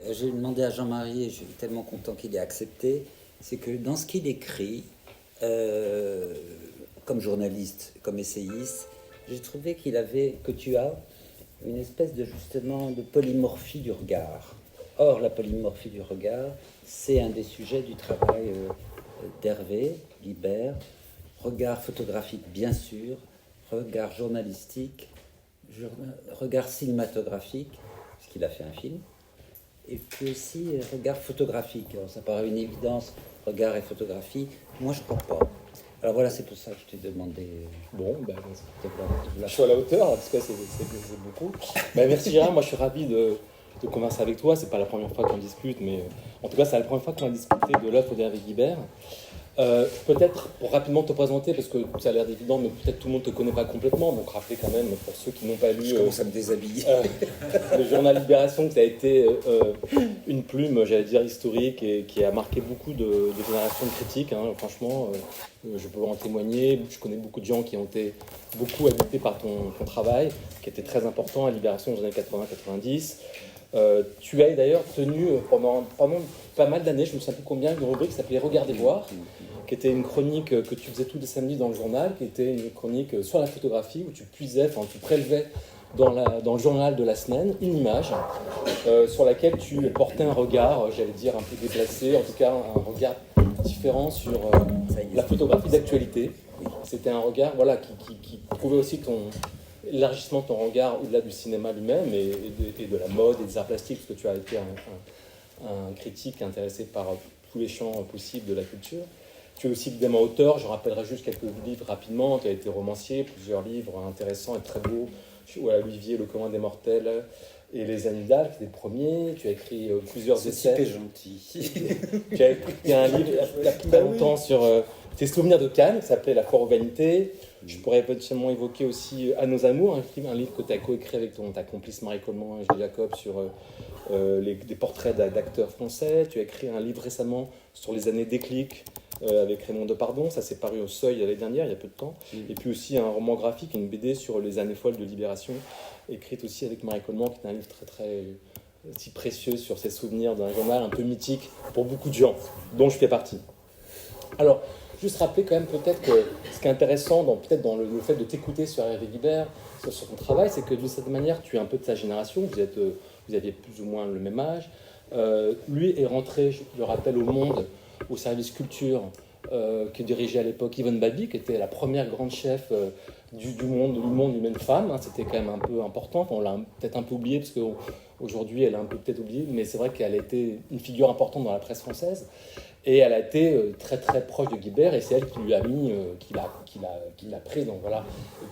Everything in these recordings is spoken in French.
J'ai demandé à Jean-Marie, et je suis tellement content qu'il ait accepté, c'est que dans ce qu'il écrit, euh, comme journaliste, comme essayiste, j'ai trouvé que tu as une espèce de justement de polymorphie du regard. Or, la polymorphie du regard, c'est un des sujets du travail d'Hervé Guibert. Regard photographique, bien sûr, regard journalistique, regard cinématographique, puisqu'il a fait un film, et puis aussi regard photographique. Alors ça paraît une évidence, regard et photographie. Moi, je crois pas. Alors voilà, c'est pour ça que je t'ai demandé. Bon, ben, je suis à la hauteur, en tout cas, c'est beaucoup. Ben, merci Gérard, moi je suis ravi de converser avec toi. C'est pas la première fois qu'on discute, mais en tout cas, c'est la première fois qu'on a discuté de l'œuvre d'Hervé Guibert. Peut-être pour rapidement te présenter, parce que ça a l'air évident, mais peut-être tout le monde ne te connaît pas complètement, donc rappeler quand même, pour ceux qui n'ont pas lu Je commence à me déshabiller. le journal Libération, que ça a été une plume, j'allais dire, historique, et qui a marqué beaucoup de générations de critiques, hein. Franchement, je peux en témoigner. Je connais beaucoup de gens qui ont été beaucoup habités par ton travail, qui était très important à Libération dans les années 80-90. Tu as d'ailleurs tenu pendant pas mal d'années, je ne me souviens plus combien, une rubrique qui s'appelait Regardez voir, qui était une chronique que tu faisais tous les samedis dans le journal, qui était une chronique sur la photographie, où tu puisais, enfin tu prélevais dans le journal de la semaine une image sur laquelle tu portais un regard, j'allais dire un peu déplacé, en tout cas un regard différent sur la photographie d'actualité. C'était un regard voilà, qui prouvait aussi l'élargissement de ton regard au-delà du cinéma lui-même et de la mode et des arts plastiques, parce que tu as été un critique intéressé par tous les champs possibles de la culture. Tu es aussi évidemment auteur, je rappellerai juste quelques livres rapidement. Tu as été romancier, plusieurs livres intéressants et très beaux. Olivier, Le commun des mortels et Les Annidales, c'est les premiers. Tu as écrit plusieurs essais. C'est gentil. Tu as écrit un livre il y a pas longtemps sur tes souvenirs de Cannes, qui s'appelait La foire aux vanités. Je pourrais potentiellement évoquer aussi À nos amours, un livre que tu as coécrit avec ta complice Marie Coleman et Gilles Jacob sur des portraits d'acteurs français. Tu as écrit un livre récemment sur les années déclic avec Raymond Depardon. Ça s'est paru au Seuil l'année dernière, il y a peu de temps. Et puis aussi un roman graphique, une BD sur les années folles de Libération, écrite aussi avec Marie Coleman, qui est un livre très très si précieux sur ses souvenirs d'un journal un peu mythique pour beaucoup de gens, dont je fais partie. Alors, juste rappeler quand même peut-être que ce qui est intéressant peut-être dans le fait de t'écouter sur Hervé Guibert, sur ton travail, c'est que de cette manière, tu es un peu de sa génération, vous aviez plus ou moins le même âge. Lui est rentré, je le rappelle, au Monde, au service culture, que dirigeait à l'époque Yvonne Baby, qui était la première grande chef du monde humaine femme. Hein. C'était quand même un peu important, on l'a peut-être un peu oublié, parce qu'aujourd'hui elle a un peu peut-être oublié, mais c'est vrai qu'elle a été une figure importante dans la presse française. Et elle a été très très proche de Guibert, et c'est elle qui lui a mis, qui l'a pris, donc voilà,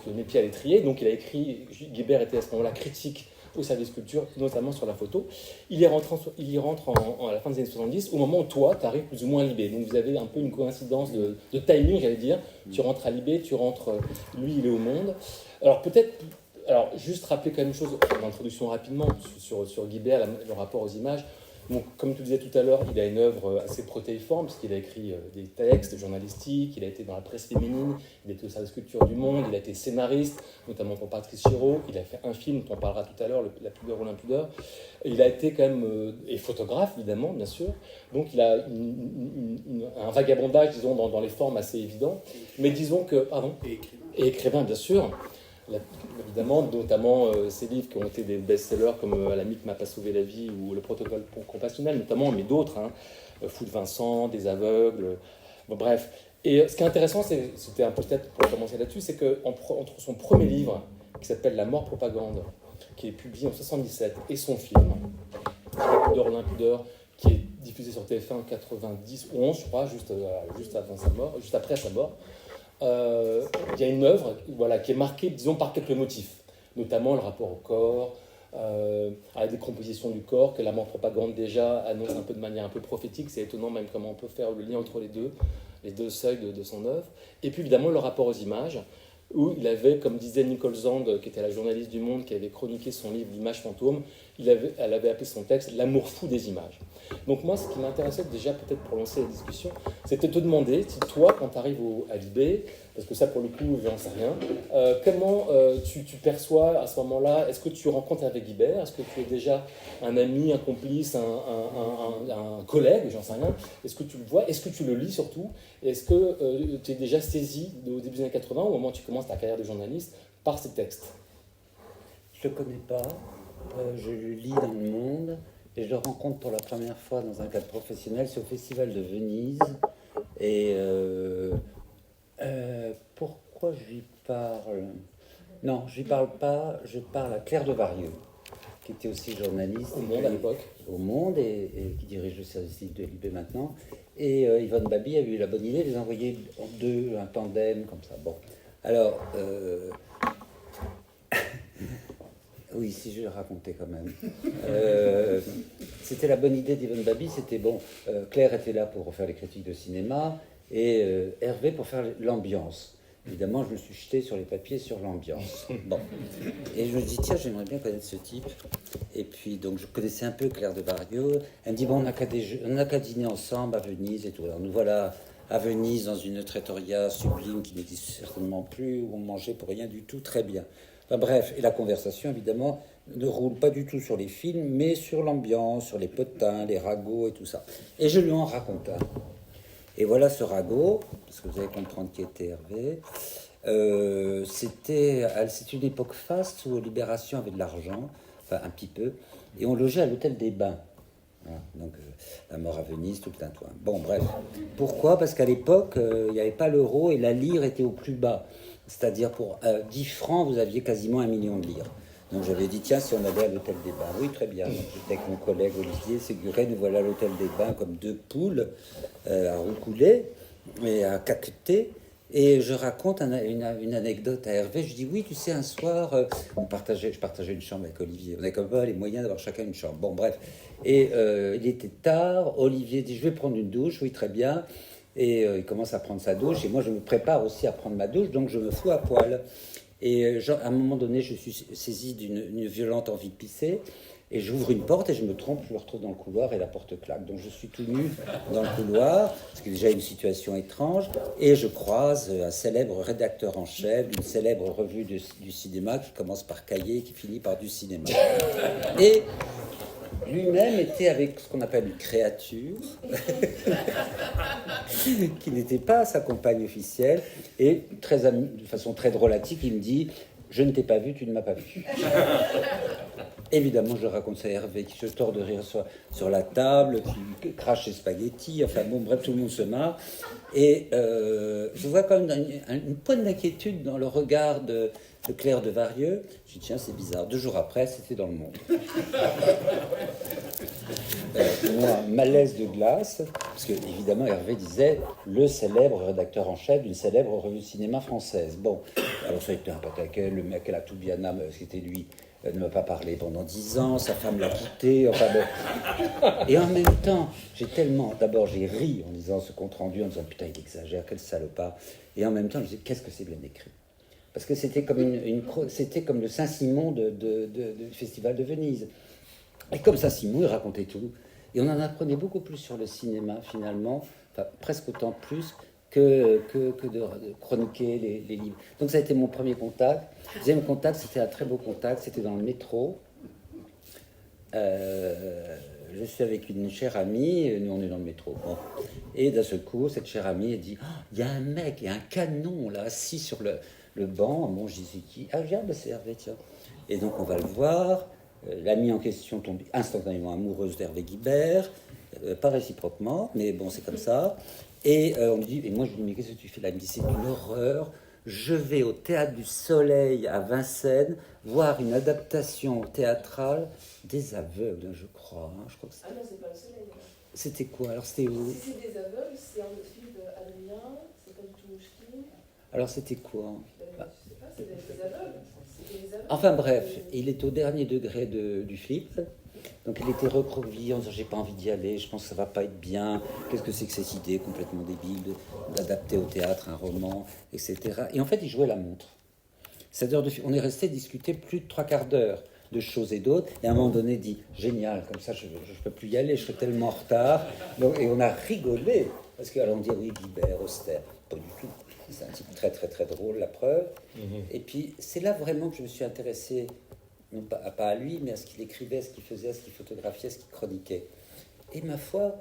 qui lui a mis pied à l'étrier. Donc il a écrit, Guibert était à ce moment-là critique au service culture, notamment sur la photo. Il y rentre à la fin des années 70, au moment où toi, tu arrives plus ou moins à Libé. Donc vous avez un peu une coïncidence de timing, j'allais dire. Tu rentres à Libé, lui il est au Monde. Alors peut-être, juste rappeler quand même une chose, en introduction rapidement, sur Guibert, le rapport aux images. Donc, comme tu disais tout à l'heure, il a une œuvre assez protéiforme, parce qu'il a écrit des textes journalistiques, il a été dans la presse féminine, il a été au service culture du Monde, il a été scénariste, notamment pour Patrice Chéreau, il a fait un film dont on parlera tout à l'heure, La pudeur ou l'impudeur. Il a été quand même, et photographe évidemment, bien sûr, donc il a un vagabondage, disons, dans les formes assez évident, mais disons que, pardon, et écrivain, bien sûr. Évidemment, notamment ces livres qui ont été des best-sellers comme L'ami qui m'a pas sauvé la vie ou Le protocole compassionnel, notamment, mais d'autres, hein, Fou de Vincent, Des aveugles, bon, bref. Et ce qui est intéressant, c'était un peu peut-être pour commencer là-dessus, c'est qu'entre son premier livre, qui s'appelle La mort propagande, qui est publié en 1977, et son film, La pudeur ou l'impudeur, qui est diffusé sur TF1 en 90 ou 11, je crois, juste après sa mort, il y a une œuvre qui est marquée, disons, par quelques motifs, notamment le rapport au corps, à la décomposition du corps, que la mort propagande déjà annonce un peu de manière un peu prophétique. C'est étonnant même comment on peut faire le lien entre les deux seuils de son œuvre. Et puis évidemment le rapport aux images, où il avait, comme disait Nicole Zand, qui était la journaliste du Monde, qui avait chroniqué son livre L'image fantôme, elle avait appelé son texte L'amour fou des images. Donc moi, ce qui m'intéressait déjà peut-être pour lancer la discussion, c'était de te demander si toi, quand tu arrives à Libé, parce que ça, pour le coup, j'en sais rien. Comment tu perçois à ce moment-là, est-ce que tu rencontres Hervé Guibert? Est-ce que tu es déjà un ami, un complice, un collègue, j'en sais rien? Est-ce que tu le vois? Est-ce que tu le lis surtout? Est-ce que tu es déjà saisi au début des années 80, au moment où tu commences ta carrière de journaliste, par ces textes? Je ne le connais pas, je le lis dans le monde, et je le rencontre pour la première fois dans un cadre professionnel, c'est au Festival de Venise. Et pourquoi je lui parle? Non, je lui parle pas, je parle à Claire de Varieux, qui était aussi journaliste. Au Monde à l'époque. Au Monde, et qui dirige le service de Libé maintenant. Et Yvonne Babi a eu la bonne idée de les envoyer en deux, un tandem, comme ça. Bon, alors... oui, si je le racontais quand même. C'était la bonne idée d'Yvonne Babi, c'était bon, Claire était là pour faire les critiques de cinéma, et Hervé pour faire l'ambiance. Évidemment, je me suis jeté sur les papiers sur l'ambiance. Bon. Et je me dis, tiens, j'aimerais bien connaître ce type. Et puis, donc, je connaissais un peu Claire de Varieux. Elle me dit, bon, on n'a qu'à dîner ensemble à Venise et tout. Alors, nous voilà à Venise, dans une trattoria sublime qui n'existe certainement plus, où on mangeait pour rien du tout, très bien. Enfin, bref, et la conversation, évidemment, ne roule pas du tout sur les films, mais sur l'ambiance, sur les potins, les ragots et tout ça. Et je lui en raconte un. Et voilà ce ragot, parce que vous allez comprendre qui était Hervé. C'était une époque faste où Libération avait de l'argent, enfin un petit peu, et on logeait à l'hôtel des Bains. Voilà, donc la mort à Venise, tout le tintouin. Bon, bref. Pourquoi? Parce qu'à l'époque, il n'y avait pas l'euro et la lire était au plus bas. C'est-à-dire pour 10 francs, vous aviez quasiment 1 million de lire. Donc j'avais dit, tiens, si on allait à l'hôtel des Bains. Oui, très bien. Donc, j'étais avec mon collègue Olivier Séguré, nous voilà à l'hôtel des Bains comme deux poules à roucouler et à caqueter. Et je raconte une anecdote à Hervé. Je dis, oui, tu sais, un soir, je partageais une chambre avec Olivier. On n'avait quand même pas les moyens d'avoir chacun une chambre. Bon, bref. Et il était tard. Olivier dit, je vais prendre une douche. Oui, très bien. Et il commence à prendre sa douche. Et moi, je me prépare aussi à prendre ma douche. Donc, je me fous à poil. Et à un moment donné, je suis saisi d'une violente envie de pisser. Et j'ouvre une porte et je me trompe, je me retrouve dans le couloir et la porte claque. Donc je suis tout nu dans le couloir, ce qui est déjà une situation étrange. Et je croise un célèbre rédacteur en chef d'une célèbre revue du cinéma qui commence par Cahiers et qui finit par du cinéma. Et lui-même était avec ce qu'on appelle une créature, qui n'était pas sa compagne officielle. Et de façon très drôlatique, il me dit « Je ne t'ai pas vu, tu ne m'as pas vu ». Évidemment, je raconte ça à Hervé qui se tord de rire sur la table, qui crache ses spaghettis, enfin bon, bref, tout le monde se marre. Et je vois quand même une pointe d'inquiétude dans le regard de Claire de Varieux. Je dis, tiens, c'est bizarre. 2 jours après, c'était dans le Monde. Moi, un malaise de glace, parce que évidemment, Hervé disait le célèbre rédacteur en chef d'une célèbre revue de cinéma française. Bon, alors ça a été un pataquès, le mec à la Toubiana, c'était lui. Ne m'a pas parlé pendant 10 ans, sa femme l'a quitté, enfin bon. Et en même temps, d'abord j'ai ri en disant ce compte rendu, en disant putain il exagère, quel salopard. Et en même temps je me disais qu'est-ce que c'est bien écrit. Parce que c'était comme c'était comme le Saint-Simon du Festival de Venise. Et comme Saint-Simon, il racontait tout. Et on en apprenait beaucoup plus sur le cinéma finalement, enfin presque autant plus que de chroniquer les livres. Donc ça a été mon premier contact. Deuxième contact, c'était un très beau contact, c'était dans le métro. Je suis avec une chère amie, nous on est dans le métro. Bon. Et d'un seul coup, cette chère amie, elle dit oh, il y a un mec, il y a un canon là, assis sur le banc. Bon, je dis c'est qui? Ah, regarde, c'est Hervé, tiens. Et donc on va le voir. L'amie en question tombe instantanément amoureuse d'Hervé Guibert. Pas réciproquement, mais bon, c'est comme ça. Et on me dit, et moi je lui dis, mais qu'est-ce que tu fais là? Elle me dit, c'est une horreur. Je vais au Théâtre du Soleil à Vincennes voir une adaptation théâtrale des aveugles, je crois. Hein, je crois que ah non, c'est pas le Soleil. C'était quoi? Alors c'était où? Si c'est des aveugles, c'est un film Adrien, c'est pas du tout Mouchkine. Alors c'était quoi? Je sais pas, c'est des aveugles. Enfin bref, il est au dernier degré du flip. Donc il était recroquevillé en disant j'ai pas envie d'y aller, je pense que ça va pas être bien, qu'est-ce que c'est que cette idée complètement débile d'adapter au théâtre un roman, etc. Et en fait il jouait la montre. On est resté discuter plus de 3/4 d'heure de choses et d'autres, et à un moment donné dit génial, comme ça je peux plus y aller, je serai tellement en retard. Donc, et on a rigolé, parce que alors on dit oui Guibert, austère, pas du tout. C'est un type très très très drôle, la preuve. Et puis c'est là vraiment que je me suis intéressé, non pas à lui, mais à ce qu'il écrivait, à ce qu'il faisait, à ce qu'il photographiait, à ce qu'il chroniquait. Et ma foi,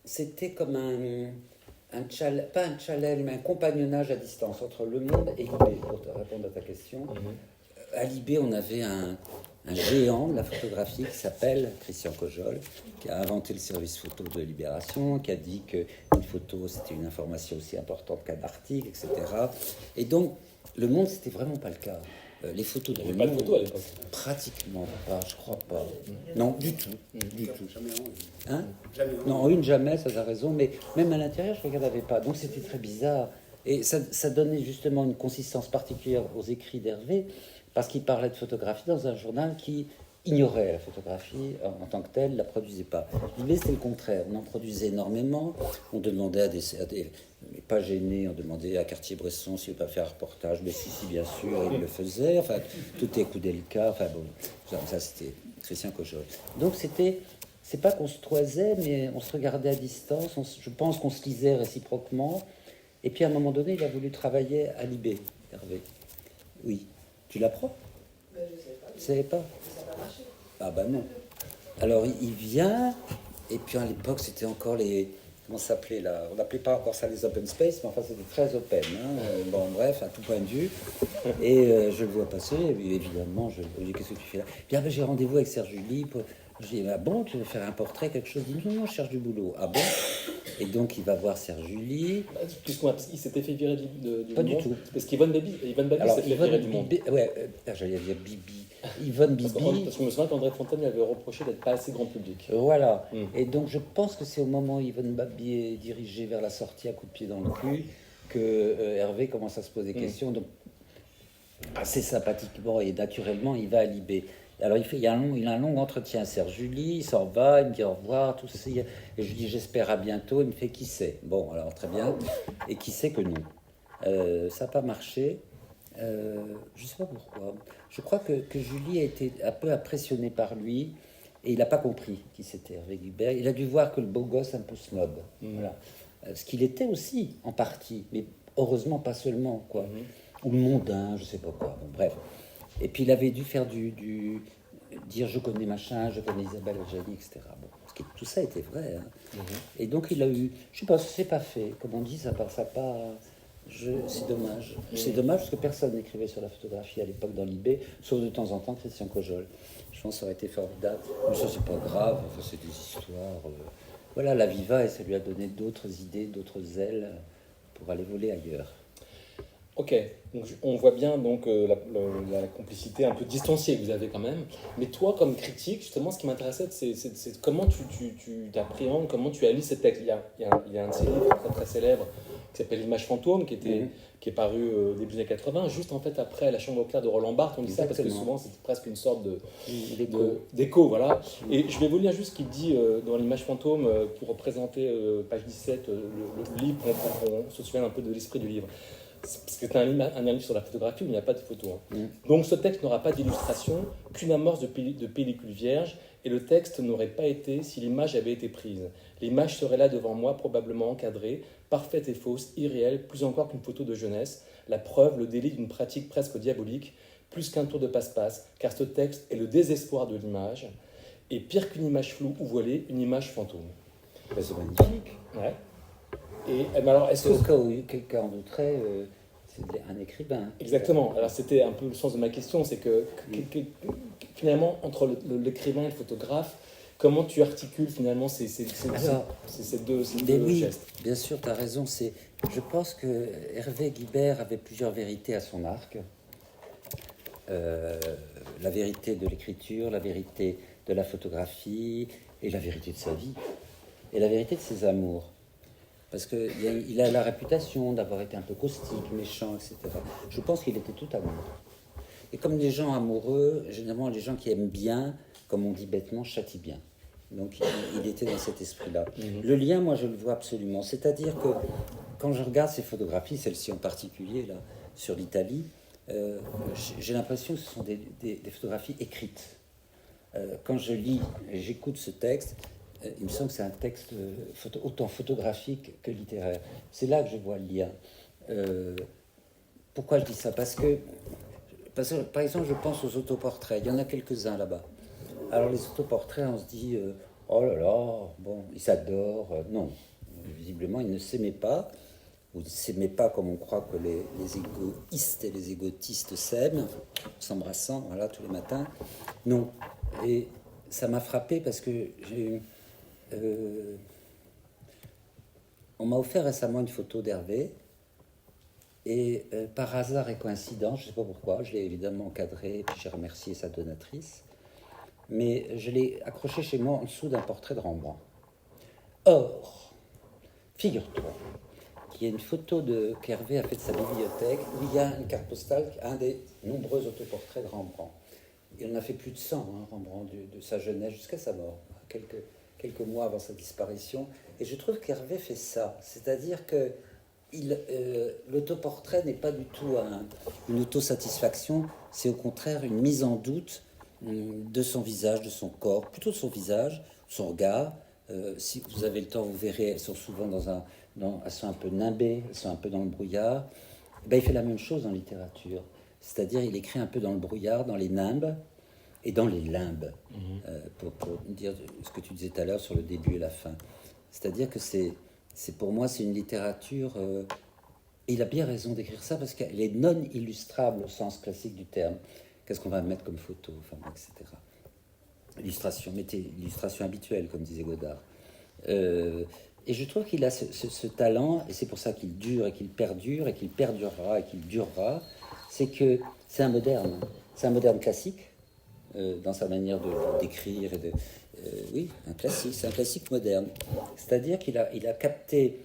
c'était comme pas un challenge, mais un compagnonnage à distance entre le monde et Libé, pour te répondre à ta question. À Libé, on avait un géant de la photographie qui s'appelle Christian Cojol, qui a inventé le service photo de Libération, qui a dit qu'une photo, c'était une information aussi importante qu'un article, etc. Et donc, le monde, c'était vraiment pas le cas. Les photos de Il n'y avait pas de photo à l'époque. Pratiquement pas, je crois pas. Non, du tout. Du tout. Jamais Hein Jamais. Non, une jamais, ça a raison, mais même à l'intérieur, je ne regardais pas. Donc c'était très bizarre. Et ça donnait justement une consistance particulière aux écrits d'Hervé, parce qu'il parlait de photographie dans un journal qui ignorait la photographie en tant que telle, ne la produisait pas. Mais c'était le contraire. On en produisait énormément. On demandait à des pas gênés, on demandait à Cartier-Bresson s'il ne veut pas faire un reportage. Mais si, bien sûr, il le faisait. Enfin, tout est Koudelka. Enfin bon, ça c'était Christian Cojol. Donc c'est pas qu'on se toisait, mais on se regardait à distance. Je pense qu'on se lisait réciproquement. Et puis à un moment donné, il a voulu travailler à Libé, Hervé. Oui. Tu l'apprends? Ben, je ne sais pas. Tu savais pas? Ça n'a pas marché. Ah bah non. Alors il vient, et puis à l'époque c'était encore les... Comment ça s'appelait là? On n'appelait pas encore ça les open space, mais enfin c'était très open. Hein. Bon bref, à tout point de vue. Et je le vois passer, et puis, évidemment, je lui dis, qu'est-ce que tu fais là? Puis ah, ben, j'ai rendez-vous avec Serge Julie. Je dis, ah bon, tu veux faire un portrait, quelque chose? Il dit, non, je cherche du boulot. Ah bon? Et donc il va voir Serge Julie. Parce qu'il s'était fait virer du Pas monde. du tout. Parce qu'Yvonne Baby Alors, s'est fait virer du monde. J'allais dire Bibi. Yvonne Parce Bibi. que je me souviens qu'André Fontaine lui avait reproché d'être pas assez grand public. Voilà. Mm. Et donc je pense que c'est au moment où Yvonne Babi est dirigée vers la sortie à coup de pied dans le cul que Hervé commence à se poser des questions. Donc assez sympathiquement et naturellement, il va à Libé. Alors il a un long entretien. Serge Julie, il s'en va, il me dit au revoir, tout ça. Et je lui dis j'espère à bientôt. Il me fait qui c'est? Bon, alors très bien. Et qui c'est que non? Ça n'a pas marché. Je ne sais pas pourquoi. Je crois que Julie a été un peu impressionnée par lui et il n'a pas compris qui c'était Hervé Guibert. Il a dû voir que le beau gosse un peu snob. Voilà. Ce qu'il était aussi, en partie, mais heureusement pas seulement, quoi. Ou mondain, je sais pas quoi. Bon, bref. Et puis il avait dû faire dire je connais machin, je connais Isabelle Adjani, etc. Bon, tout ça était vrai. Hein. Et donc il a eu, je sais pas, c'est pas fait. Comme on dit, ça pas. C'est dommage. C'est dommage parce que personne n'écrivait sur la photographie à l'époque dans l'IB, sauf de temps en temps Christian Cojol. Je pense que ça aurait été formidable. Mais ça, c'est pas grave. Enfin, c'est des histoires. Voilà, la vie va et ça lui a donné d'autres idées, d'autres ailes pour aller voler ailleurs. Ok, donc on voit bien donc la complicité un peu distanciée que vous avez quand même. Mais toi, comme critique, justement, ce qui m'intéressait, c'est comment tu t'appréhendes, comment tu allies ces textes. Il y a un de ces livres très, très célèbre qui s'appelle L'image fantôme, qui est paru début des années 80, juste en fait après La Chambre au clair de Roland Barthes. On dit ça parce que souvent c'est presque une sorte d'écho, voilà. Et je vais vous lire juste ce qu'il dit dans L'image fantôme pour représenter page 17, le livre, on se souvient un peu de l'esprit du livre. Parce que c'est un livre sur la photographie où il n'y a pas de photo. Hein. Donc ce texte n'aura pas d'illustration, qu'une amorce de pellicule vierge, et le texte n'aurait pas été si l'image avait été prise. L'image serait là devant moi, probablement encadrée, parfaite et fausse, irréelle, plus encore qu'une photo de jeunesse, la preuve, le délit d'une pratique presque diabolique, plus qu'un tour de passe-passe, car ce texte est le désespoir de l'image, et pire qu'une image floue ou voilée, une image fantôme. Ben, c'est magnifique. Ouais. Et alors, est-ce que... Quelqu'un en douterait, c'est un écrivain. Exactement. Alors, c'était un peu le sens de ma question, c'est que finalement, entre l'écrivain et le photographe, comment tu articules finalement ces deux gestes? Bien sûr, tu as raison. Je pense que Hervé Guibert avait plusieurs vérités à son arc. La vérité de l'écriture, la vérité de la photographie et la vérité de sa vie. Et la vérité de ses amours. Parce qu'il a la réputation d'avoir été un peu caustique, méchant, etc. Je pense qu'il était tout amour. Et comme les gens amoureux, généralement les gens qui aiment bien, comme on dit bêtement, châtient bien. Donc il était dans cet esprit-là. Le lien, moi je le vois absolument. C'est-à-dire que quand je regarde ces photographies, celle-ci en particulier, là, sur l'Italie, j'ai l'impression que ce sont des photographies écrites. Quand je lis et j'écoute ce texte, il me semble que c'est un texte autant photographique que littéraire. C'est là que je vois le lien. Pourquoi je dis ça? Parce que, par exemple, je pense aux autoportraits. Il y en a quelques-uns là-bas. Alors, les autoportraits, on se dit, oh là là, bon, ils s'adorent. Non, visiblement, ils ne s'aimaient pas. Ou ne s'aimaient pas comme on croit que les égoïstes et les égotistes s'aiment, en s'embrassant, voilà, tous les matins. Non. Et ça m'a frappé parce que on m'a offert récemment une photo d'Hervé. Et par hasard et coïncidence, je ne sais pas pourquoi, je l'ai évidemment encadré, puis j'ai remercié sa donatrice, mais je l'ai accroché chez moi en dessous d'un portrait de Rembrandt. Or, figure-toi qu'il y a une photo qu'Hervé a fait de sa bibliothèque où il y a une carte postale, un des nombreux autoportraits de Rembrandt. Il en a fait plus de 100, hein, Rembrandt, de sa jeunesse jusqu'à sa mort, quelques mois avant sa disparition. Et je trouve qu'Hervé fait ça, c'est-à-dire que l'autoportrait n'est pas du tout une autosatisfaction, c'est au contraire une mise en doute de son visage, de son corps, plutôt de son visage, son regard. Si vous avez le temps, vous verrez, elles sont souvent elles sont un peu nimbées, elles sont un peu dans le brouillard. Ben, il fait la même chose en littérature, c'est-à-dire il écrit un peu dans le brouillard, dans les nimbes et dans les limbes, pour dire ce que tu disais tout à l'heure sur le début et la fin. C'est-à-dire que pour moi, c'est une littérature. Et il a bien raison d'écrire ça parce qu'elle est non illustrable au sens classique du terme. Qu'est-ce qu'on va mettre comme photo, enfin, etc. Illustration, mettez l'illustration habituelle, comme disait Godard. Et je trouve qu'il a ce talent, et c'est pour ça qu'il dure et qu'il perdure, et qu'il perdurera et qu'il durera. C'est que c'est un moderne classique dans sa manière d'écrire et oui, c'est un classique moderne. C'est-à-dire qu'il a capté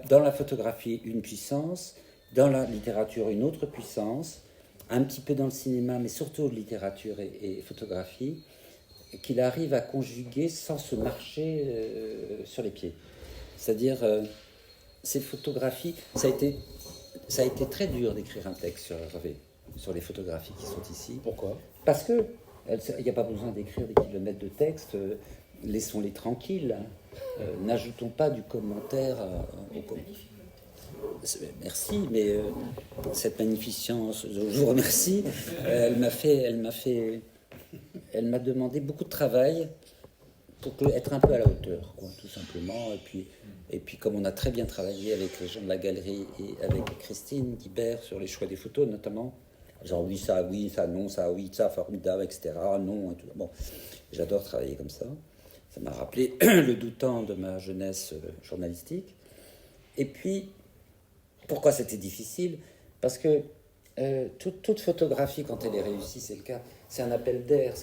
dans la photographie une puissance, dans la littérature une autre puissance, un petit peu dans le cinéma, mais surtout littérature et photographie, qu'il arrive à conjuguer sans se marcher sur les pieds. C'est-à-dire, ces photographies, ça a été très dur d'écrire un texte sur les photographies qui sont ici. Pourquoi? Parce que il n'y a pas besoin d'écrire des kilomètres de texte, laissons-les tranquilles, n'ajoutons pas du commentaire au commentaire. Merci, mais cette magnificence, je vous remercie, elle m'a demandé beaucoup de travail pour être un peu à la hauteur, quoi, tout simplement. Et puis comme on a très bien travaillé avec les gens de la galerie et avec Christine Guibert sur les choix des photos notamment, genre oui, ça, non, ça, oui, ça, formidable, etc., non, et tout. Bon, j'adore travailler comme ça. Ça m'a rappelé le doux temps de ma jeunesse journalistique. Et puis, pourquoi c'était difficile? Parce que toute photographie, quand elle est réussie, c'est le cas, c'est un appel d'air,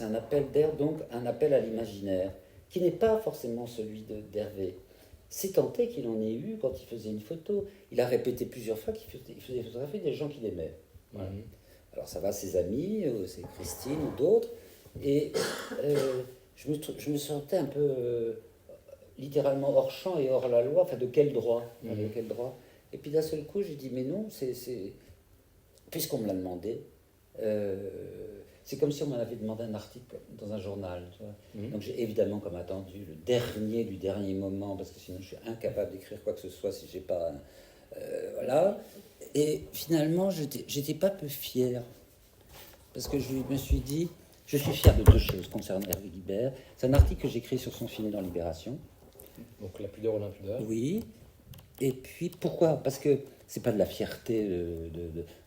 donc un appel à l'imaginaire, qui n'est pas forcément celui d'Hervé. C'est tant est qu'il en ait eu quand il faisait une photo. Il a répété plusieurs fois qu'il faisait photographier des gens qu'il aimait. Voilà. Alors ça va, ses amis, c'est Christine ou d'autres, et je me sentais un peu littéralement hors champ et hors la loi, enfin de quel droit, de quel droit. Et puis d'un seul coup, j'ai dit, mais non, puisqu'on me l'a demandé, c'est comme si on m'en avait demandé un article dans un journal. Tu vois. Donc j'ai évidemment comme attendu le dernier du dernier moment, parce que sinon je suis incapable d'écrire quoi que ce soit si j'ai pas... voilà. Et finalement, j'étais pas peu fier, parce que je me suis dit, je suis fier de deux choses concernant Hervé Guibert. C'est un article que j'écris sur son film dans Libération. Donc La pudeur ou l'impudeur. Oui. Et puis pourquoi? Parce que c'est pas de la fierté,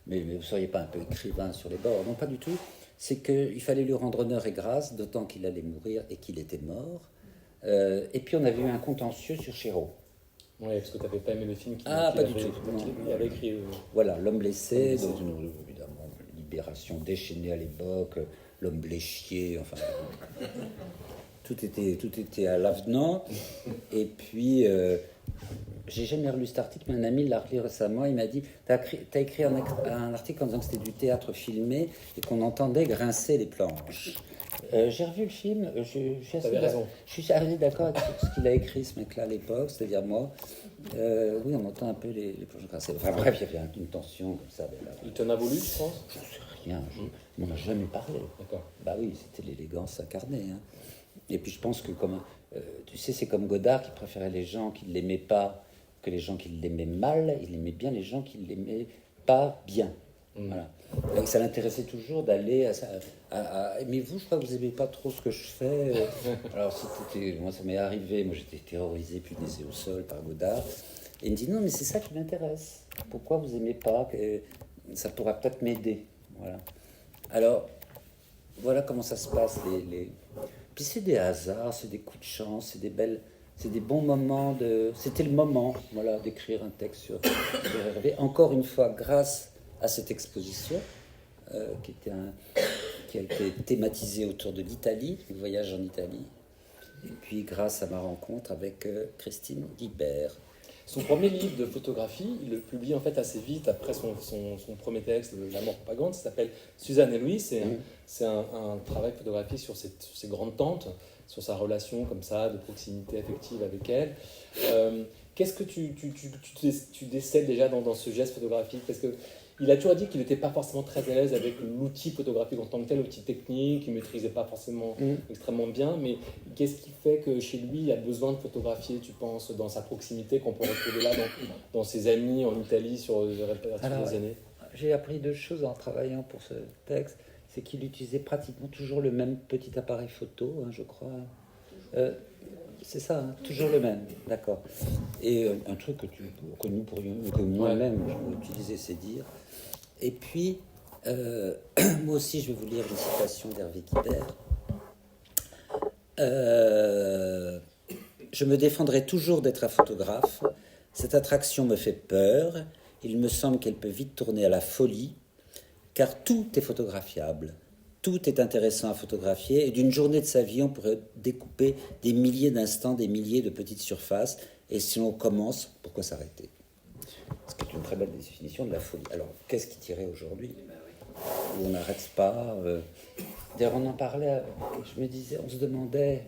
mais vous ne seriez pas un peu écrivain sur les bords, non, pas du tout. C'est qu'il fallait lui rendre honneur et grâce, d'autant qu'il allait mourir et qu'il était mort. Et puis on avait eu un contentieux sur Chéreau. Oui, parce que tu n'avais pas aimé le film pas du tout. Il avait écrit. Voilà, L'homme blessé, évidemment, Libération déchaînée à l'époque, L'homme bléchier, enfin. Tout était à l'avenant. Et puis, j'ai jamais relu cet article, mais un ami l'a relu récemment. Il m'a dit, t'as écrit un article en disant que c'était du théâtre filmé et qu'on entendait grincer les planches. J'ai revu le film, je suis assez d'accord avec ce qu'il a écrit, ce mec-là, à l'époque, c'est-à-dire moi. Oui, on entend un peu les planches grincer. Enfin bref, il y avait une tension comme ça. Il t'en a voulu, je pense? Je sais rien, on n'en a jamais parlé. D'accord. Bah oui, c'était l'élégance incarnée. Hein. Et puis je pense que, tu sais, c'est comme Godard qui préférait les gens qui ne l'aimaient pas que les gens qui l'aimaient mal. Il aimait bien les gens qui ne l'aimaient pas bien. Voilà. Donc, ça l'intéressait toujours d'aller mais vous, je crois que vous n'aimez pas trop ce que je fais. Alors, moi, ça m'est arrivé. Moi, j'étais terrorisé, punaisé au sol par Godard. Et il me dit, non, mais c'est ça qui m'intéresse. Pourquoi vous n'aimez pas? Ça pourra peut-être m'aider. Voilà. Alors, voilà comment ça se passe. Puis c'est des hasards, c'est des coups de chance, c'est des bons moments C'était le moment, voilà, d'écrire un texte sur Hervé. Encore une fois, grâce à cette exposition, qui a été thématisée autour de l'Italie, le voyage en Italie, et puis grâce à ma rencontre avec Christine Guibert. Son premier livre de photographie, il le publie en fait assez vite après son premier texte, La mort propagande, ça s'appelle Suzanne et Louis. C'est un travail photographique sur ses grandes tantes, sur sa relation comme ça, de proximité affective avec elle. Qu'est-ce que tu décèles déjà dans ce geste photographique? Parce que il a toujours dit qu'il n'était pas forcément très à l'aise avec l'outil photographique en tant que tel, l'outil technique, qu'il ne maîtrisait pas forcément extrêmement bien. Mais qu'est-ce qui fait que chez lui, il a besoin de photographier, tu penses, dans sa proximité, qu'on peut retrouver là dans ses amis en Italie sur les années? J'ai appris deux choses en travaillant pour ce texte. C'est qu'il utilisait pratiquement toujours le même petit appareil photo, je crois. C'est ça, toujours le même, d'accord. Et un truc que nous pourrions, que moi-même, je vais utiliser, c'est dire. Et puis, moi aussi, je vais vous lire une citation d'Hervé Guibert. Je me défendrai toujours d'être un photographe. Cette attraction me fait peur. Il me semble qu'elle peut vite tourner à la folie, car tout est photographiable. Tout est intéressant à photographier, et d'une journée de sa vie, on pourrait découper des milliers d'instants, des milliers de petites surfaces, et si on commence, pourquoi s'arrêter? Ce qui est une très belle définition de la folie. Alors, qu'est-ce qui tirait aujourd'hui? Où on n'arrête pas. D'ailleurs, on en parlait, je me disais, on se demandait,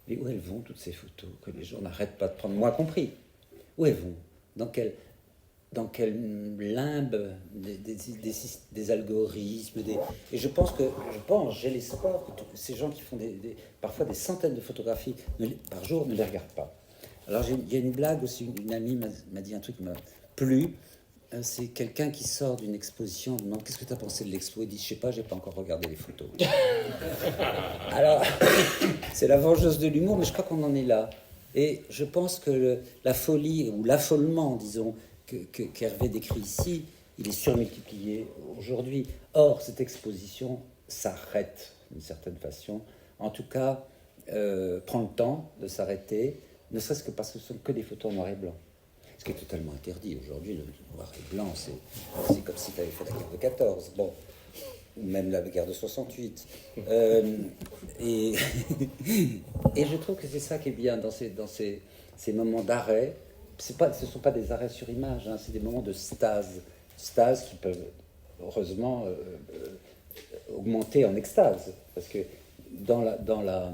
mais où elles vont toutes ces photos que les gens n'arrêtent pas de prendre, moi compris? Où elles vont? Dans quel limbe des algorithmes, et je pense, j'ai l'espoir que ces gens qui font parfois des centaines de photographies par jour ne les regardent pas. Alors il y a une blague aussi, une amie m'a dit un truc qui m'a plu, c'est quelqu'un qui sort d'une exposition, on demande qu'est-ce que tu as pensé de l'expo, il dit je sais pas, j'ai pas encore regardé les photos. Alors c'est la vengeance de l'humour, mais je crois qu'on en est là. Et je pense que la folie, ou l'affolement, disons, qu'Hervé décrit ici, il est surmultiplié aujourd'hui. Or, cette exposition s'arrête d'une certaine façon. En tout cas, prend le temps de s'arrêter, ne serait-ce que parce que ce ne sont que des photos en noir et blanc. Ce qui est totalement interdit aujourd'hui. Le noir et blanc, c'est comme si tu avais fait la guerre de 14. Bon, ou même la guerre de 68. Et je trouve que c'est ça qui est bien dans ces moments d'arrêt. Ce ne sont pas des arrêts sur image, c'est des moments de stase qui peuvent heureusement augmenter en extase. Parce que dans la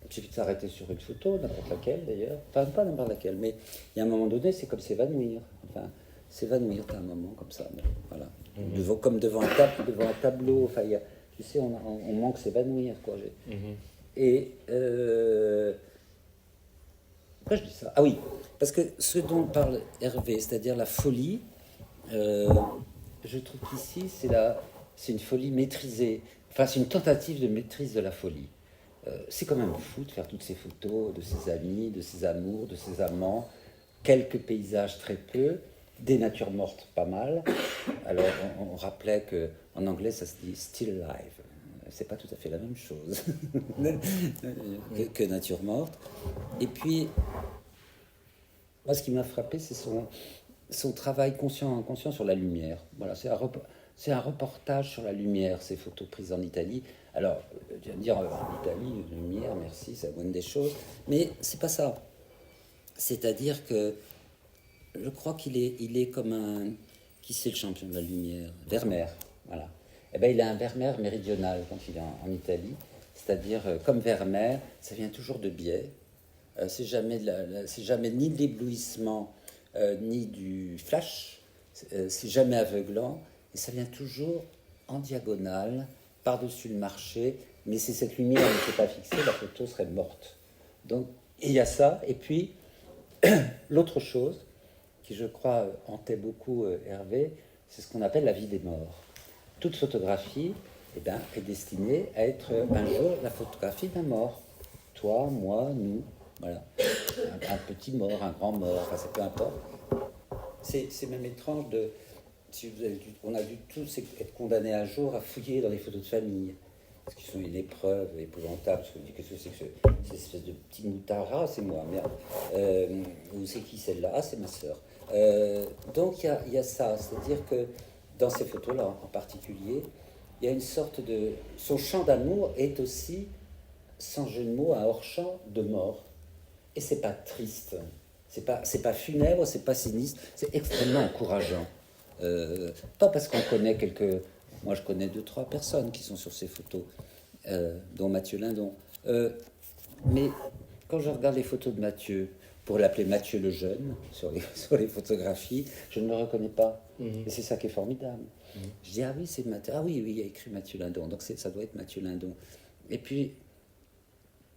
il suffit de s'arrêter sur une photo, n'importe laquelle d'ailleurs, enfin pas n'importe laquelle, mais il y a un moment donné, c'est comme s'évanouir. Enfin, s'évanouir, t'as un moment comme ça, voilà. Comme devant un tableau, enfin, tu sais, on manque s'évanouir, quoi. Et pourquoi je dis ça? Ah oui, parce que ce dont parle Hervé, c'est-à-dire la folie, je trouve qu'ici, c'est une folie maîtrisée. Enfin, c'est une tentative de maîtrise de la folie. C'est quand même fou de faire toutes ces photos de ses amis, de ses amours, de ses amants, quelques paysages très peu, des natures mortes pas mal. Alors on rappelait qu'en anglais ça se dit still life, c'est pas tout à fait la même chose que nature morte. Et puis moi ce qui m'a frappé c'est son travail conscient et inconscient sur la lumière. Voilà, c'est un reportage sur la lumière, ces photos prises en Italie. Alors, je viens de dire, en Italie, lumière, merci, ça donne des choses. Mais c'est pas ça. C'est-à-dire que je crois qu'il est comme un... Qui c'est le champion de la lumière? Vermeer, voilà. Eh bien, il a un Vermeer méridional quand il est en Italie. C'est-à-dire, comme Vermeer, ça vient toujours de biais. C'est jamais ni de l'éblouissement, ni du flash. C'est jamais aveuglant. Et ça vient toujours en diagonale, par-dessus le marché, mais si cette lumière n'était pas fixée, la photo serait morte. Donc, il y a ça. Et puis, l'autre chose, qui je crois hantait beaucoup Hervé, c'est ce qu'on appelle la vie des morts. toute photographie est destinée à être un jour la photographie d'un mort. Toi, moi, nous, voilà. Un petit mort, un grand mort, enfin c'est peu importe. C'est même étrange de... Si vous avez on a dû tous être condamnés un jour à fouiller dans les photos de famille. Parce qu'ils sont une épreuve épouvantable. Parce que vous dites, qu'est-ce que c'est que cette espèce de petit moutard? Ah, c'est moi, merde. Ou c'est qui celle-là? Ah, c'est ma sœur. Donc il y a ça. C'est-à-dire que dans ces photos-là en particulier, il y a une sorte de... Son champ d'amour est aussi, sans jeu de mots, un hors-champ de mort. Et c'est pas triste. C'est pas funèbre, c'est pas sinistre. C'est extrêmement encourageant. Pas parce qu'on connaît quelques... Moi, je connais 2-3 personnes qui sont sur ces photos, dont Mathieu Lindon. Mais quand je regarde les photos de Mathieu, pour l'appeler Mathieu le Jeune, sur les photographies, je ne le reconnais pas. Et c'est ça qui est formidable. Je dis, ah oui, c'est Mathieu. Ah oui, il y a écrit Mathieu Lindon, donc ça doit être Mathieu Lindon. Et puis,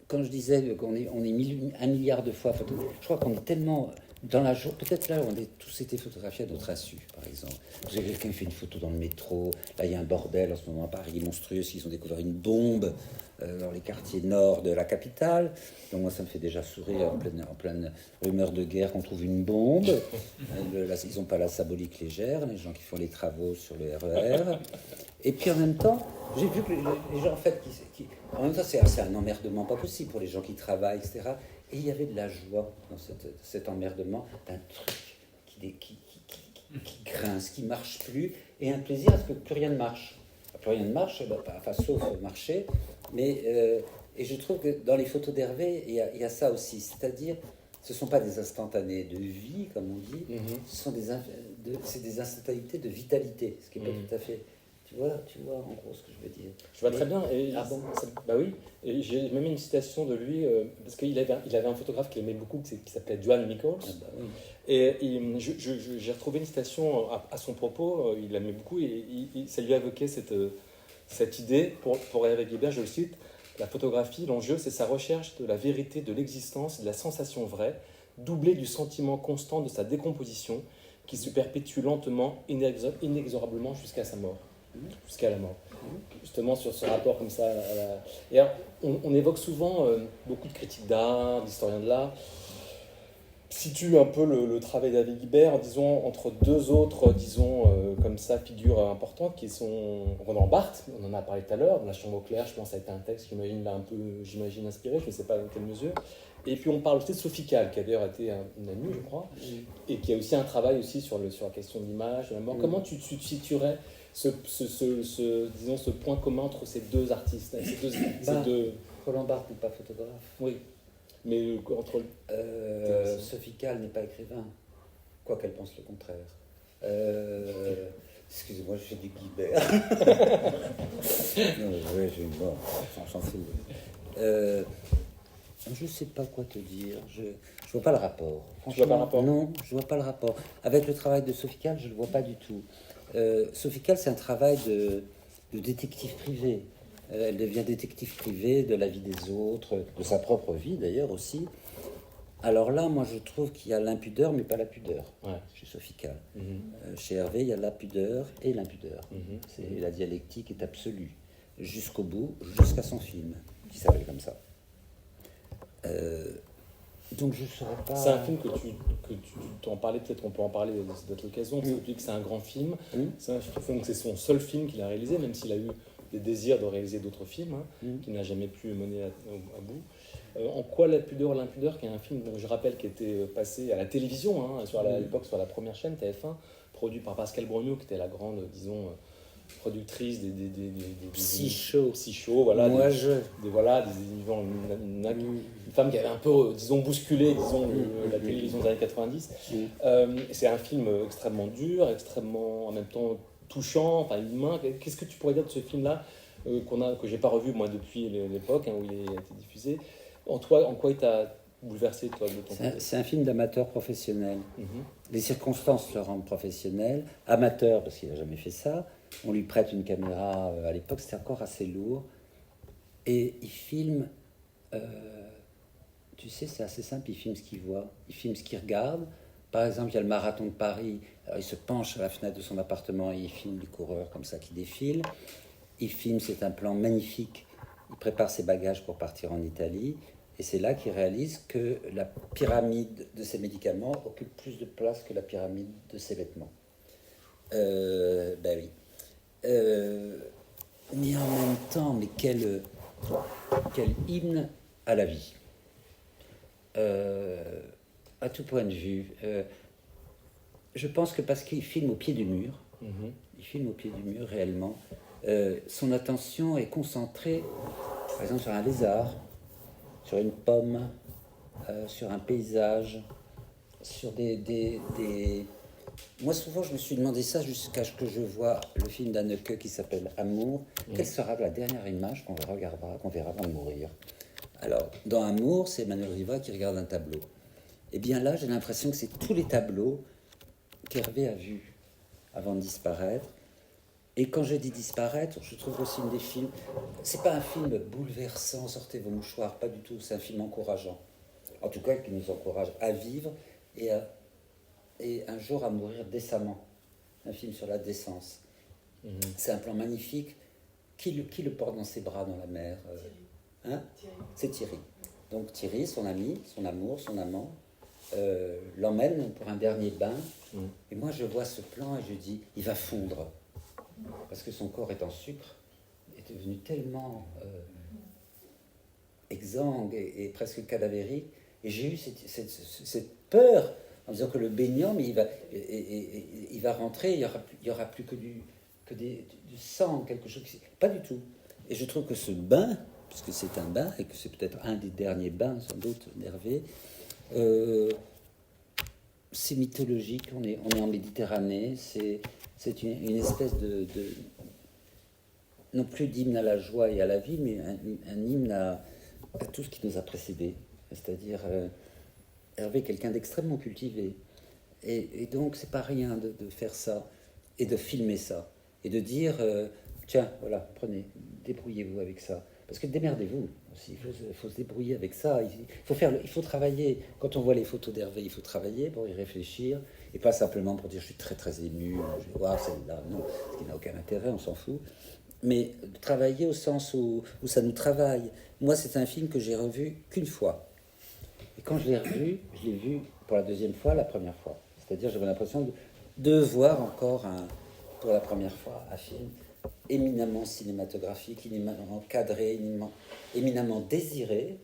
quand je disais qu'on est 1 milliard de fois photographié, je crois qu'on est tellement dans la journée. Peut-être là, on a tous été photographiés à notre insu, par exemple. Vous avez quelqu'un qui fait une photo dans le métro. Là, il y a un bordel en ce moment à Paris monstrueux. Ils ont découvert une bombe dans les quartiers nord de la capitale. Donc, moi, ça me fait déjà sourire en pleine rumeur de guerre qu'on trouve une bombe. Ils n'ont pas la symbolique légère, les gens qui font les travaux sur le RER. Et puis en même temps, j'ai vu que les gens, en fait, en même temps, c'est un emmerdement pas possible pour les gens qui travaillent, etc. Et il y avait de la joie dans cet emmerdement, d'un truc qui grince, qui marche plus, et un plaisir à ce que plus rien ne marche. Plus rien ne marche, enfin, sauf marcher. Mais, et je trouve que dans les photos d'Hervé, il y a ça aussi. C'est-à-dire, ce ne sont pas des instantanés de vie, comme on dit, ce sont des instantanéités de vitalité, ce qui n'est pas tout à fait... Tu vois en gros ce que je veux dire. Je vois très bien. Et bon bah oui. Et j'ai même une citation de lui, parce qu'il avait un photographe qu'il aimait beaucoup, qui s'appelait Joan Nichols. Oui. Et j'ai retrouvé une citation à son propos, il l'aimait beaucoup, et ça lui évoquait cette idée, pour Hervé Guibert, je le cite, la photographie, l'enjeu, c'est sa recherche de la vérité de l'existence, de la sensation vraie, doublée du sentiment constant de sa décomposition, qui se perpétue lentement, inexorablement jusqu'à sa mort. Jusqu'à la mort. Justement sur ce rapport comme ça. Et alors, on évoque souvent beaucoup de critiques d'art, d'historiens de l'art, situe un peu le travail d'Hervé Guibert, disons, entre deux autres, comme ça, figures importantes qui sont Roland Barthes, on en a parlé tout à l'heure, dans La Chambre au clair, je pense que ça a été un texte, j'imagine inspiré, je ne sais pas dans quelle mesure. Et puis on parle aussi de Sophie Calle, qui a d'ailleurs été une amie, je crois, et qui a aussi un travail aussi sur la question de l'image, de la mort. Comment tu situerais ce point commun entre ces deux artistes, ces deux... Roland Barthes n'est pas photographe. Oui, mais entre... Sophie Calle n'est pas écrivain, quoi qu'elle pense le contraire. Excusez-moi, je fais du Guibert. Non, ouais, on s'en fout. Je ne sais pas quoi te dire. Je vois pas le rapport. Tu vois pas le rapport? Non, je vois pas le rapport. Avec le travail de Sophie Calle, je le vois pas du tout. Sophie Calle, c'est un travail de détective privé. Elle devient détective privé de la vie des autres, de sa propre vie d'ailleurs aussi. Alors là, moi, je trouve qu'il y a l'impudeur, mais pas la pudeur, chez Sophie Calle. Chez Hervé, il y a la pudeur et l'impudeur. La dialectique est absolue, jusqu'au bout, jusqu'à son film, qui s'appelle comme ça. Donc je ne saurais pas... C'est un film que tu en parlais, peut-être on peut en parler dans cette occasion, parce que tu dis que c'est un grand film. C'est son seul film qu'il a réalisé, même s'il a eu des désirs de réaliser d'autres films, qu'il n'a jamais pu mener à bout. En quoi La pudeur et l'impudeur, qui est un film, dont je rappelle, qui était passé à la télévision, à l'époque sur la première chaîne, TF1, produit par Pascal Brognaud, qui était la grande, disons, productrice des Psycho, voilà, une femme qui avait un peu, disons, bousculé, la télévision des années 90. C'est un film extrêmement dur, extrêmement, en même temps, touchant, enfin humain. Qu'est-ce que tu pourrais dire de ce film-là, que j'ai pas revu, moi, depuis l'époque où il a été diffusé? En quoi il t'a bouleversé, toi, de ton côté? C'est un film d'amateur professionnel. Les circonstances le rendent professionnel. Amateur, parce qu'il n'a jamais fait ça. On lui prête une caméra, à l'époque, c'était encore assez lourd. Et il filme... tu sais, c'est assez simple, il filme ce qu'il voit. Il filme ce qu'il regarde, Par exemple, il y a le marathon de Paris. Alors, il se penche à la fenêtre de son appartement et il filme les coureurs comme ça qui défilent. Il filme, c'est un plan magnifique. Il prépare ses bagages pour partir en Italie. Et c'est là qu'il réalise que la pyramide de ses médicaments occupe plus de place que la pyramide de ses vêtements. Ben oui. Mais en même temps, mais quel hymne à la vie. À tout point de vue. Je pense que parce qu'il filme au pied du mur, il filme au pied du mur réellement, son attention est concentrée, par exemple, sur un lézard, sur une pomme, sur un paysage, sur des... Moi, souvent, je me suis demandé ça jusqu'à ce que je vois le film d'Anneke qui s'appelle Amour. Quelle sera la dernière image qu'on verra avant de mourir? Alors, dans Amour, c'est Emmanuel Riva qui regarde un tableau. Et bien là, j'ai l'impression que c'est tous les tableaux qu'Hervé a vus avant de disparaître. Et quand je dis disparaître, je trouve aussi des films... C'est pas un film bouleversant, sortez vos mouchoirs, pas du tout. C'est un film encourageant. En tout cas, qui nous encourage à vivre et un jour à mourir décemment. Un film sur la décence. C'est un plan magnifique. Qui le porte dans ses bras dans la mer? Hein? C'est Thierry. Donc Thierry, son ami, son amour, son amant, l'emmène pour un dernier bain. Et moi, je vois ce plan et je dis, il va fondre. Parce que son corps est en sucre, est devenu tellement exsangue et presque cadavérique. Et j'ai eu cette peur en disant que le baignant, mais il va rentrer, il y aura plus que du sang, quelque chose. Pas du tout. Et je trouve que ce bain, puisque c'est un bain, et que c'est peut-être un des derniers bains, sans doute, d'Hervé, c'est mythologique, on est en Méditerranée, c'est une espèce de non plus d'hymne à la joie et à la vie, mais un hymne à tout ce qui nous a précédés. C'est-à-dire, Hervé est quelqu'un d'extrêmement cultivé. Et donc, c'est pas rien de faire ça, et de filmer ça, et de dire, tiens, voilà, prenez, débrouillez-vous avec ça. Parce que démerdez-vous aussi, il faut se débrouiller avec ça, il faut travailler. Quand on voit les photos d'Hervé, il faut travailler pour y réfléchir, et pas simplement pour dire je suis très très ému, je vais voir celle-là, non, ce qui n'a aucun intérêt, on s'en fout. Mais travailler au sens où ça nous travaille. Moi, c'est un film que j'ai revu qu'une fois. Et quand je l'ai vu pour la deuxième fois, la première fois. C'est-à-dire, j'avais l'impression de voir encore pour la première fois un film éminemment cinématographique, éminemment cadré, éminemment désiré,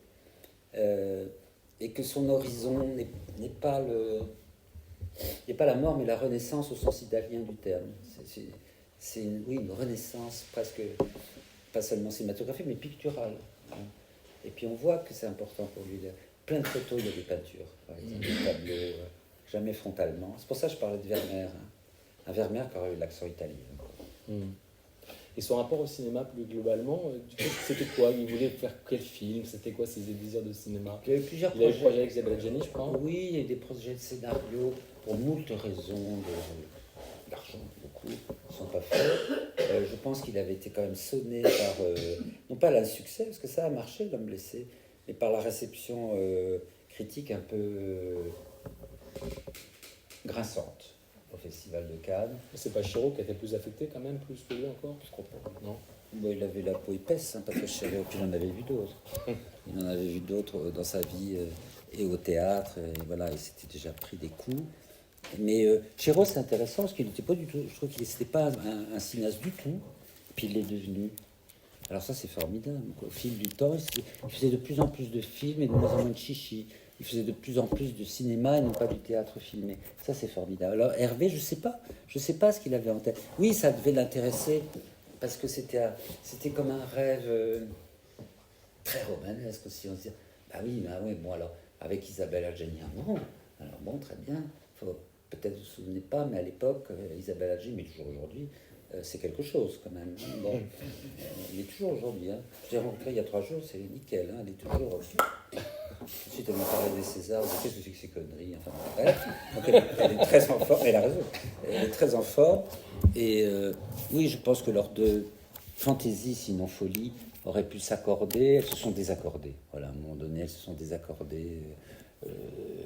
et que son horizon n'est pas la mort, mais la renaissance au sens italien du terme. C'est une renaissance presque, pas seulement cinématographique, mais picturale. Et puis on voit que c'est important pour lui. Plein de photos, il y a des peintures, par exemple, des tableaux, jamais frontalement. C'est pour ça que je parlais de Vermeer. Un Vermeer qui aurait eu l'accent italien. Et son rapport au cinéma plus globalement, c'était quoi? Il voulait faire quel film? C'était quoi ses désirs de cinéma? Il y a eu plusieurs projets. Il y a eu projets. le projet avec Isabelle Adjani, je crois. Oui, il y a eu des projets de scénario pour moult raisons. L'argent, beaucoup, ne sont pas faits. Je pense qu'il avait été quand même sonné par, non pas l'insuccès, parce que ça a marché, L'homme blessé, mais par la réception critique un peu grinçante au Festival de Cannes. C'est pas Chéreau qui était plus affecté quand même, plus que lui encore? Je crois pas, non? Bon, il avait la peau épaisse, hein, parce que Chéreau, puis il en avait vu d'autres. Il en avait vu d'autres dans sa vie, et au théâtre, et voilà, il s'était déjà pris des coups. Mais Chéreau, c'est intéressant, parce qu'il n'était pas du tout, je trouve qu'il n'était pas un cinéaste du tout, puis il l'est devenu. Alors ça, c'est formidable, quoi. Au fil du temps, il faisait de plus en plus de films et de moins en moins de chichi. Il faisait de plus en plus de cinéma et non pas du théâtre filmé. Ça, c'est formidable. Alors Hervé, je sais pas ce qu'il avait en tête. Oui, ça devait l'intéresser, parce que c'était comme un rêve très romanesque aussi. On se dit, bah oui, bon alors, avec Isabelle Adjani, non. Alors bon, très bien. Peut-être vous ne vous souvenez pas, mais à l'époque, Isabelle Adjani, mais toujours aujourd'hui, c'est quelque chose quand même. Bon, elle est toujours aujourd'hui. Hein. Je l'ai rencontrée il y a 3 jours, c'est nickel. Hein, elle est toujours... Tout de suite, elle m'a parlé des Césars. Qu'est-ce que c'est que ces conneries? Enfin, bref. Donc elle est très en forme. Elle a raison. Elle est très en forme. Et oui, je pense que leurs deux fantaisies, sinon folie, auraient pu s'accorder. Elles se sont désaccordées. Voilà, à un moment donné, elles se sont désaccordées.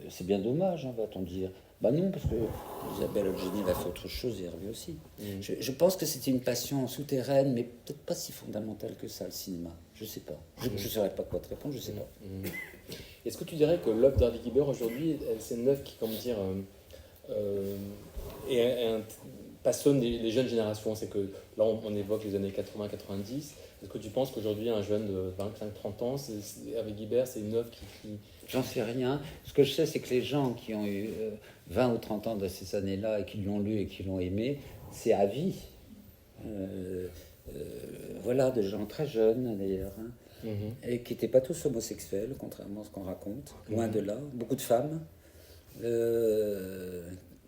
C'est bien dommage, hein, va-t-on dire. Bah non, parce que Isabelle Adjani a fait autre chose et Hervé aussi. Je pense que c'était une passion souterraine, mais peut-être pas si fondamentale que ça, le cinéma. Je sais pas. Je ne saurais pas quoi te répondre, je sais pas. Est-ce que tu dirais que l'œuvre d'Hervé Guibert aujourd'hui, c'est une œuvre qui, comment dire, passionne les jeunes générations? C'est que là, on évoque les années 80-90. Est-ce que tu penses qu'aujourd'hui, un jeune de 25-30 ans, Hervé Guibert, c'est une œuvre qui... J'en sais rien. Ce que je sais, c'est que les gens qui ont eu 20 ou 30 ans de ces années-là et qui l'ont lu et qui l'ont aimé, c'est à vie. Voilà, des gens très jeunes d'ailleurs, hein, et qui n'étaient pas tous homosexuels, contrairement à ce qu'on raconte. Loin de là. Beaucoup de femmes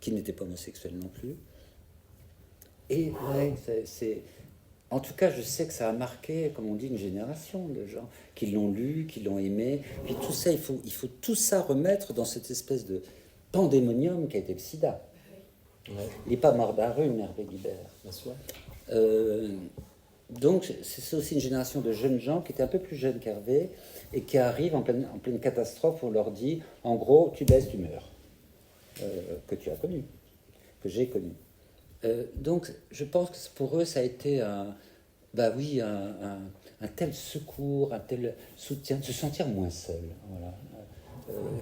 qui n'étaient pas homosexuelles non plus. Et ouais, c'est... En tout cas, je sais que ça a marqué, comme on dit, une génération de gens qui l'ont lu, qui l'ont aimé. Puis tout ça, il faut tout ça remettre dans cette espèce de pandémonium qui a été le sida. Ouais. Il n'est pas mort d'un rhume, Hervé Guibert. Bien sûr. Donc, c'est aussi une génération de jeunes gens qui étaient un peu plus jeunes qu'Hervé et qui arrivent en pleine catastrophe. On leur dit, en gros, tu baisses, tu meurs. Que tu as connu, que j'ai connu. Donc, je pense que pour eux, ça a été un tel secours, un tel soutien, de se sentir moins seul. Voilà.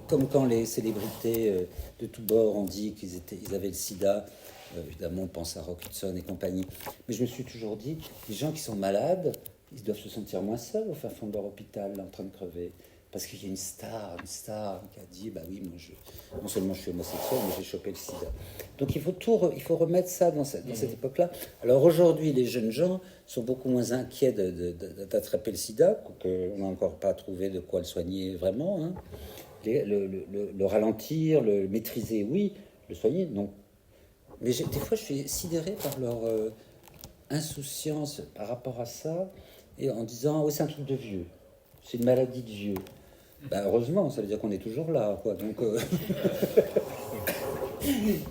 Comme quand les célébrités de tous bords ont dit qu'ils avaient le sida. Évidemment, on pense à Rock Hudson et compagnie. Mais je me suis toujours dit, les gens qui sont malades, ils doivent se sentir moins seuls au fin fond de leur hôpital, en train de crever. Parce qu'il y a une star qui a dit, bah oui, moi, non seulement je suis homosexuel, mais j'ai chopé le sida. Donc il faut remettre ça dans cette époque-là. Alors aujourd'hui, les jeunes gens sont beaucoup moins inquiets d'attraper le sida, qu'on n'a encore pas trouvé de quoi le soigner vraiment. Hein. Le ralentir, le maîtriser, oui, le soigner, non. Mais des fois, je suis sidéré par leur insouciance par rapport à ça, et en disant, oh, c'est un truc de vieux, c'est une maladie de vieux. Ben, heureusement, ça veut dire qu'on est toujours là, quoi. Donc,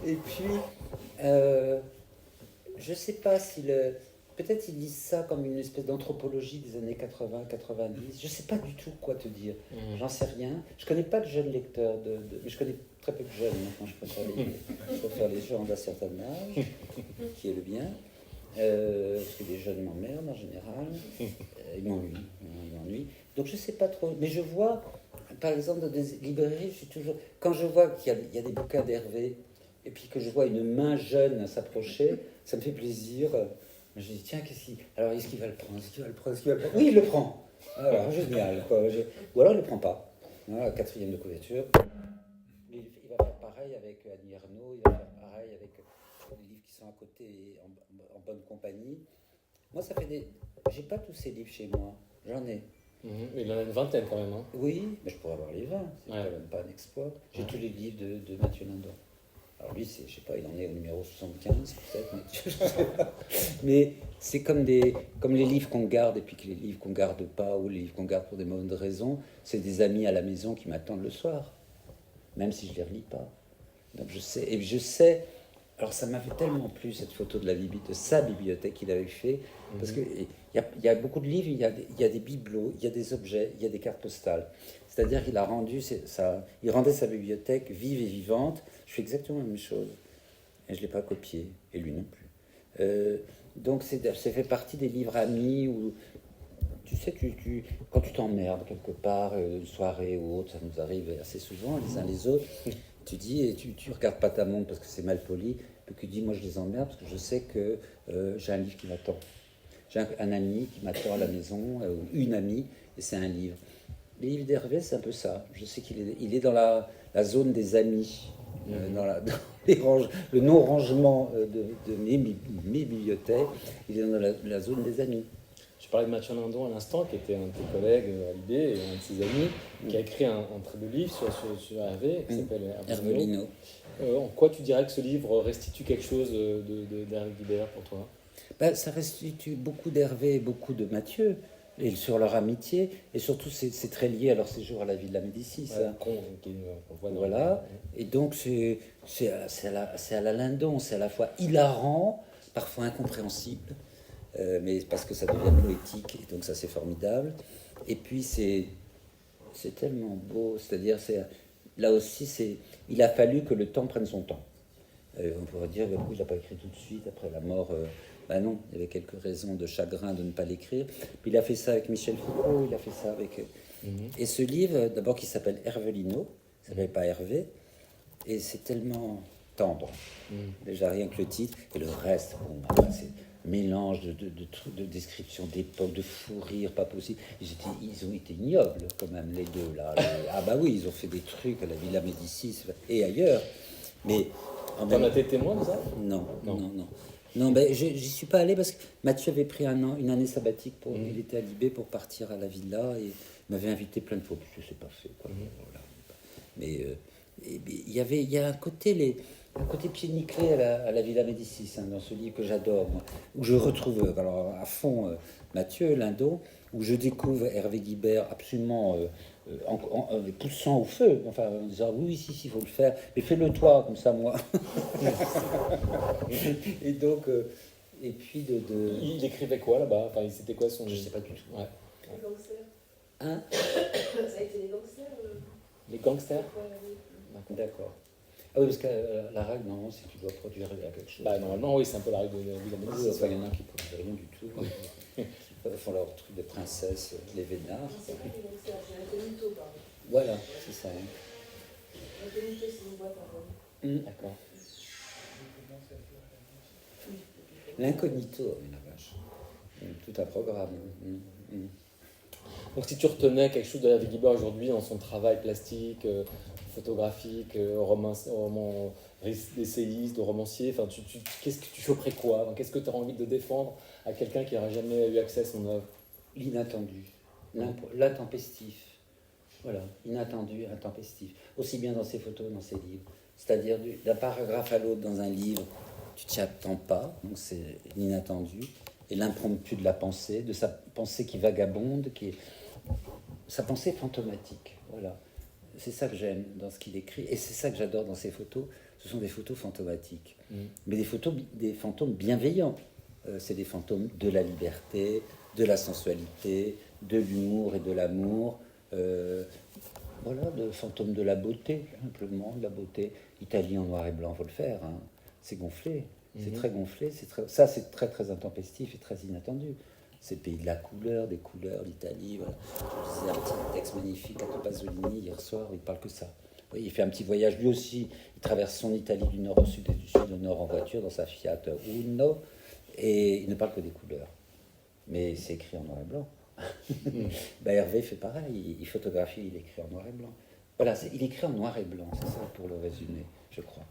et puis, je sais pas si peut-être ils lisent ça comme une espèce d'anthropologie des années 80-90. Je sais pas du tout quoi te dire. J'en sais rien. Je connais pas de jeunes lecteurs, mais je connais très peu de jeunes. Maintenant, je préfère les gens d'un certain âge, qui est le bien. Parce que les jeunes m'emmerdent en général. Ils m'ennuient. Donc je sais pas trop. Mais je vois, par exemple, dans des librairies, quand je vois qu'il y a des bouquins d'Hervé, et puis que je vois une main jeune s'approcher, ça me fait plaisir. Je dis, tiens, alors est-ce qu'il va le prendre? Oui, il le prend. Alors, génial. Quoi. Ou alors il ne le prend pas. Voilà, 4e de couverture. Il va faire pareil avec Annie Ernaux, il va faire pareil avec les livres qui sont à côté en bonne compagnie. Moi, ça fait j'ai pas tous ces livres chez moi. J'en ai. Mais il en a une vingtaine quand même. Hein. Oui, mais je pourrais avoir les 20. C'est quand même pas un exploit. J'ai tous les livres de Mathieu Lindon. Alors lui, je sais pas, il en est au numéro 75 peut-être. Mais c'est comme les livres qu'on garde et puis que les livres qu'on garde pas ou les livres qu'on garde pour des mauvaises raisons. C'est des amis à la maison qui m'attendent le soir, même si je les relis pas. Donc je sais. Alors ça m'avait tellement plu cette photo de sa bibliothèque qu'il avait fait, parce que il y a beaucoup de livres, il y a des bibelots, il y a des objets, il y a des cartes postales. C'est-à-dire qu'il il rendait sa bibliothèque vive et vivante. Je fais exactement la même chose et je l'ai pas copié, et lui non plus. Donc ça fait partie des livres amis où tu sais, quand tu t'emmerdes quelque part, une soirée ou autre, ça nous arrive assez souvent les uns les autres. Tu dis, et tu regardes pas ta montre parce que c'est mal poli, puis tu dis, moi je les emmerde parce que je sais que j'ai un livre qui m'attend. J'ai un ami qui m'attend à la maison, ou une amie, et c'est un livre. Les livres d'Hervé, c'est un peu ça. Je sais qu'il est dans la zone des amis, dans le non-rangement de mes bibliothèques, il est dans la zone des amis. Je parlais de Mathieu Lindon à l'instant, qui était un de tes collègues à l'IB et un de ses amis, qui a écrit un très beau livre sur Hervé, qui s'appelle Hervelino. En quoi tu dirais que ce livre restitue quelque chose d'Hervé Guibert pour toi? Ça restitue beaucoup d'Hervé et beaucoup de Mathieu, et sur leur amitié, et surtout c'est très lié à leur séjour à la Villa Médicis. Qu'on voit dans voilà, et donc c'est à la Lindon, c'est à la fois hilarant, parfois incompréhensible, mais parce que ça devient poétique, et donc ça c'est formidable. Et puis c'est tellement beau, c'est-à-dire là aussi, il a fallu que le temps prenne son temps. On pourrait dire, bah, pourquoi il n'a pas écrit tout de suite après la mort ben non, il y avait quelques raisons de chagrin de ne pas l'écrire. Puis il a fait ça avec Michel Foucault, il a fait ça avec... Et ce livre, d'abord qui s'appelle Hervelino, il ne s'appelle pas Hervé, et c'est tellement tendre. Déjà rien que le titre, et le reste, bon, ben, c'est mélange de descriptions d'époque, de fou rire, pas possible. Ils ont été ignobles quand même, les deux là. Ah bah oui, ils ont fait des trucs à la Villa Médicis et ailleurs. Mais t'en as été témoin de ça? Non. Non, ben, j'y suis pas allé parce que Mathieu avait pris une année sabbatique. Il était à Libé pour partir à la villa et m'avait invité plein de fois. Puis je sais pas fait. Quoi. Voilà. Mais il y a un côté pied nickelé à la Villa Médicis, hein, dans ce livre que j'adore, moi, où je retrouve alors, à fond Mathieu Lindon, où je découvre Hervé Guibert absolument poussant au feu, enfin en disant oui, si, il faut le faire, mais fais-le toi, comme ça, moi. Et donc, et puis Il écrivait quoi là-bas? Enfin, c'était quoi son... Je sais pas du tout. Ouais. Les gangsters. Hein? Ça a été les gangsters. Les gangsters? D'accord. Ah oui, parce que la règle, normalement, c'est que tu dois produire quelque chose. Bah, normalement, oui, c'est un peu la règle de la Oui, enfin, il y en a qui ne produisent rien du tout. Ils font leur truc de princesse, les vénards. C'est pas les gangsters, c'est Incognito, pardon. Voilà, c'est ça. Incognito, c'est une boîte à Rome. D'accord. L'incognito, oh, la vache. Tout un programme. Donc si tu retenais quelque chose de Hervé Guibert aujourd'hui dans son travail plastique, photographique, roman d'essayiste, de romancier, enfin, qu'est-ce que tu choperais quoi? Enfin, qu'est-ce que tu auras envie de défendre à quelqu'un qui n'aura jamais eu accès à son œuvre? L'inattendu, l'intempestif. Voilà, inattendu, intempestif. Aussi bien dans ses photos, dans ses livres. C'est-à-dire d'un paragraphe à l'autre dans un livre, tu t'y attends pas, donc c'est l'inattendu. Et l'impromptu de la pensée, de sa pensée qui vagabonde, sa pensée fantomatique. Voilà. C'est ça que j'aime dans ce qu'il écrit, et c'est ça que j'adore dans ses photos. Ce sont des photos fantomatiques, mais des fantômes bienveillants. C'est des fantômes de la liberté, de la sensualité, de l'humour et de l'amour. Voilà, de fantômes de la beauté, simplement, de la beauté. Italie en noir et blanc, faut le faire. Hein. C'est gonflé, c'est très gonflé. Ça, c'est très très intempestif et très inattendu. C'est le pays de la couleur, des couleurs, l'Italie. Voilà. Je lisais un petit texte magnifique à Pasolini hier soir, il parle que ça. Oui, il fait un petit voyage lui aussi. Il traverse son Italie du nord au sud et du sud au nord en voiture dans sa Fiat Uno, et il ne parle que des couleurs. Mais c'est écrit en noir et blanc. Hervé fait pareil, il photographie, il écrit en noir et blanc. Voilà, il écrit en noir et blanc, c'est ça pour le résumer, je crois.